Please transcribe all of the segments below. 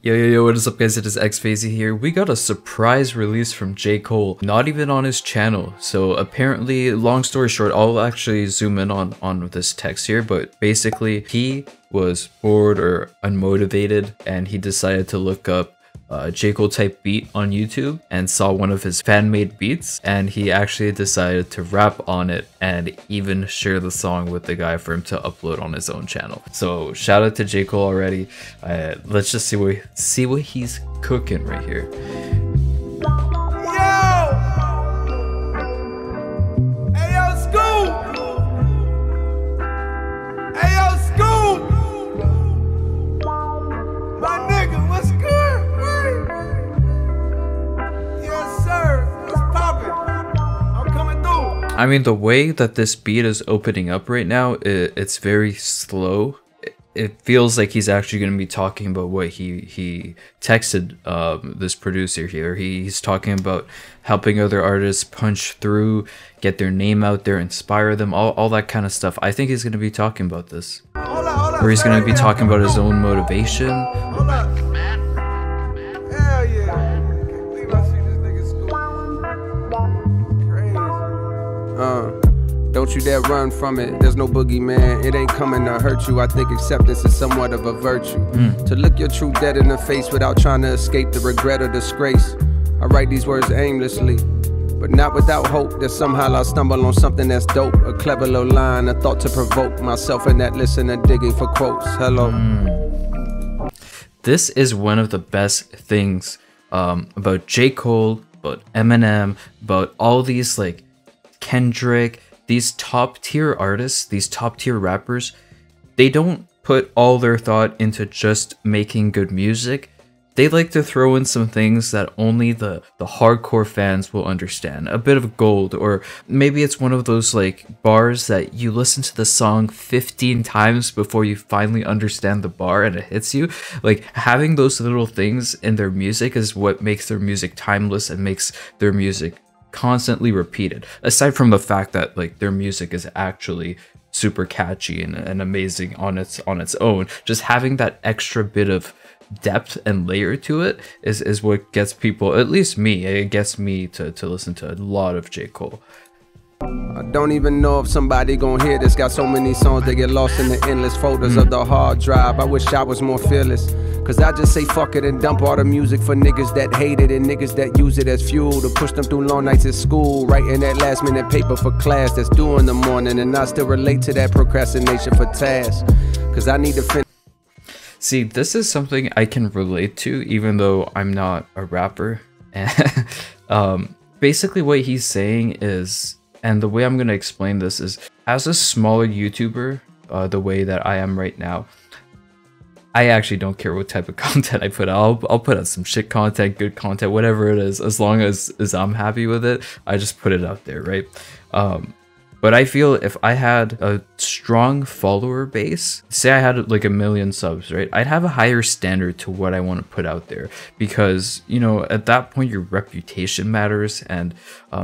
Yo, what is up guys, it is xFayze here. We got a surprise release from J. Cole, not even on his channel. So apparently, long story short, I'll actually zoom in on this text here, but basically he was bored or unmotivated and he decided to look up J. Cole type beat on YouTube and saw one of his fan-made beats, and he actually decided to rap on it and even share the song with the guy for him to upload on his own channel. So shout out to J. Cole already. Let's just see what he's cooking right here. I mean, the way that this beat is opening up right now, it's very slow. It feels like he's actually going to be talking about what he texted this producer here. He's talking about helping other artists punch through, get their name out there, inspire them, all that kind of stuff. I think he's going to be talking about this. Or he's going to be talking about his own motivation. Don't you dare run from it, there's no boogeyman, it ain't coming to hurt you. I think acceptance is somewhat of a virtue. To look your truth dead in the face without trying to escape the regret or disgrace. I write these words aimlessly, but not without hope that somehow I'll stumble on something that's dope. A clever little line, a thought to provoke myself in that listener digging for quotes. Hello. This is one of the best things about J. Cole, about Eminem, about all these like Kendrick, these top tier artists, these top tier rappers. They don't put all their thought into just making good music. They like to throw in some things that only the hardcore fans will understand. A bit of gold, or maybe it's one of those like bars that you listen to the song 15 times before you finally understand the bar and it hits you. Like, having those little things in their music is what makes their music timeless and makes their music constantly repeated. Aside from the fact that like their music is actually super catchy and amazing on its own, just having that extra bit of depth and layer to it is what gets people, at least me, it gets me to listen to a lot of J. Cole. I don't even know if somebody gon' hear this. Got so many songs they get lost in the endless folders of the hard drive. I wish I was more fearless, cause I just say fuck it and dump all the music for niggas that hate it and niggas that use it as fuel to push them through long nights at school, writing that last minute paper for class that's due in the morning, and I still relate to that procrastination for tasks, cause I need to finish. See, this is something I can relate to, even though I'm not a rapper. Basically what he's saying is, and the way I'm going to explain this is, as a smaller YouTuber, the way that I am right now, I actually don't care what type of content I put out. I'll put out some shit content, good content, whatever it is, as long as I'm happy with it, I just put it out there, right? But I feel if I had a strong follower base, say I had like 1 million subs, right? I'd have a higher standard to what I want to put out there, because, you know, at that point your reputation matters, and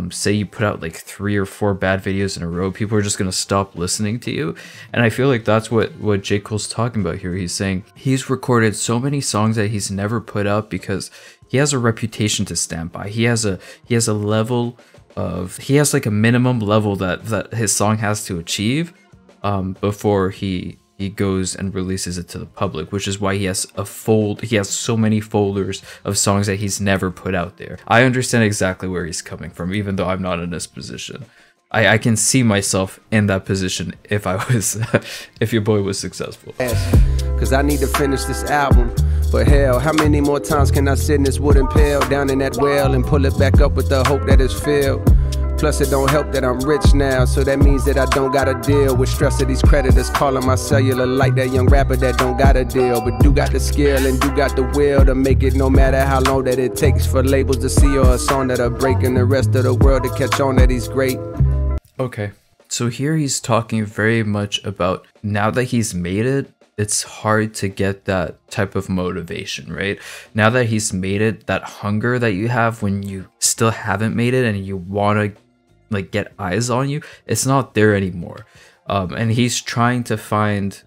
say you put out like 3 or 4 bad videos in a row, people are just going to stop listening to you. And I feel like that's what J. Cole's talking about here. He's saying he's recorded so many songs that he's never put out because he has a reputation to stand by. He has a level of, he has like a minimum level that his song has to achieve before he goes and releases it to the public, which is why he has so many folders of songs that he's never put out there. I understand exactly where he's coming from, even though I'm not in this position. I can see myself in that position if I was if your boy was successful. Cause I need to finish this album, but hell, how many more times can I sit in this wooden pail down in that well and pull it back up with the hope that it's filled? Plus it don't help that I'm rich now, so that means that I don't gotta deal with stress of these creditors calling my cellular like that young rapper that don't got a deal, but do got the skill and do got the will to make it, no matter how long that it takes for labels to see or a song that'll break and the rest of the world to catch on that he's great. Okay, so here he's talking very much about, now that he's made it, it's hard to get that type of motivation, right? Now that he's made it, that hunger that you have when you still haven't made it and you want to like get eyes on you, it's not there anymore. And he's trying to find,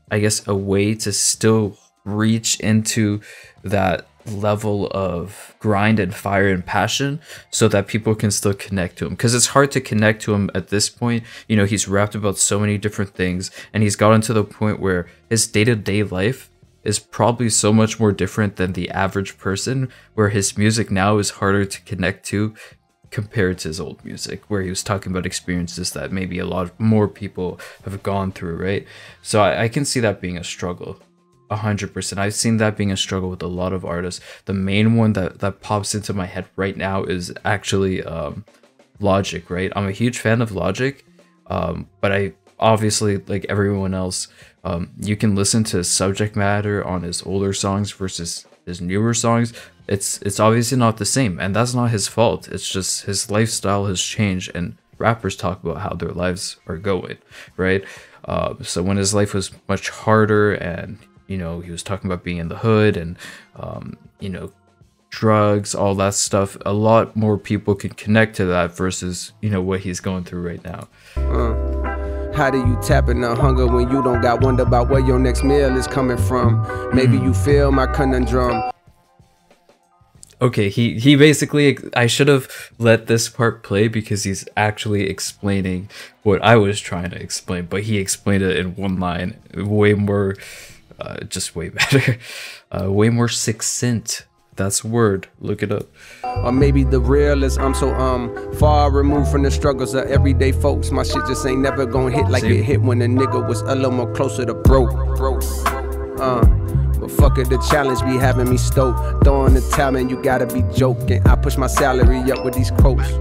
I guess, a way to still reach into that level of grind and fire and passion so that people can still connect to him, because it's hard to connect to him at this point. You know, he's rapped about so many different things, and he's gotten to the point where his day-to-day life is probably so much more different than the average person, where his music now is harder to connect to compared to his old music, where he was talking about experiences that maybe a lot more people have gone through, right? So I can see that being a struggle. 100%. I've seen that being a struggle with a lot of artists. The main one that pops into my head right now is actually Logic, right? I'm a huge fan of Logic, but I obviously, like everyone else, you can listen to subject matter on his older songs versus his newer songs. It's obviously not the same, and that's not his fault. It's just his lifestyle has changed, and rappers talk about how their lives are going, right? So when his life was much harder, and you know, he was talking about being in the hood and you know, drugs, all that stuff, a lot more people could connect to that versus, you know, what he's going through right now. How do you tap in the hunger when you don't got wonder about where your next meal is coming from? Maybe you feel my conundrum. Okay, he basically, I should have let this part play because he's actually explaining what I was trying to explain, but he explained it in one line, way more, just way better, way more succinct. That's a word, look it up. Or maybe the real is I'm so far removed from the struggles of everyday folks. My shit just ain't never gonna hit like it hit when a nigga was a little more closer to broke. But fuck it, the challenge be having me stoked. Throwing the talent, you gotta be joking. I push my salary up with these quotes.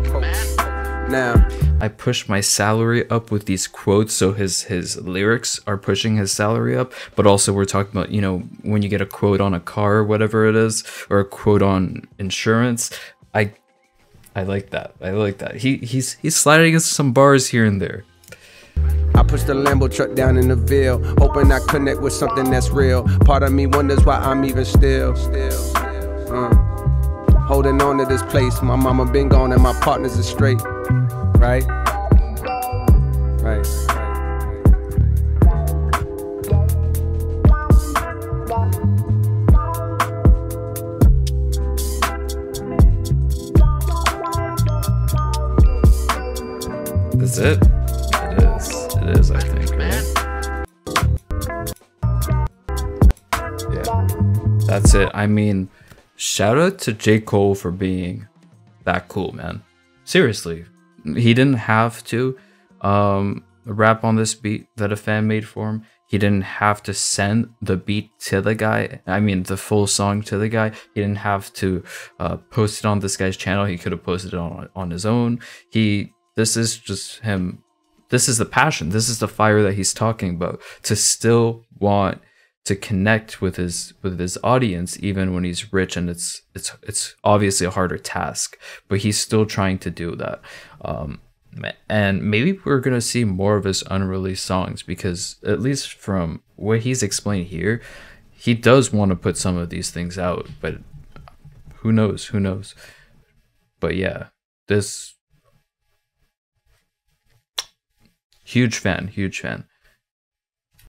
Now I push my salary up with these quotes, so his lyrics are pushing his salary up, but also we're talking about, you know, when you get a quote on a car or whatever it is, or a quote on insurance. I like that. I like that. He's sliding into some bars here and there. I push the Lambo truck down in the Ville, hoping I connect with something that's real. Part of me wonders why I'm even still holding on to this place. My mama been gone and my partners are straight. Right? Right. That's it? It is, I think, right? Yeah. That's it. I mean, shout out to J. for being that cool, man. Seriously. He didn't have to rap on this beat that a fan made for him. He didn't have to send the beat to the guy. I mean, the full song to the guy. He didn't have to post it on this guy's channel. He could have posted it on his own. This is just him. This is the passion. This is the fire that he's talking about. To still want to connect with his audience even when he's rich, and it's obviously a harder task, but he's still trying to do that. And maybe we're gonna see more of his unreleased songs, because at least from what he's explained here, he does want to put some of these things out, but who knows? But yeah, this huge fan.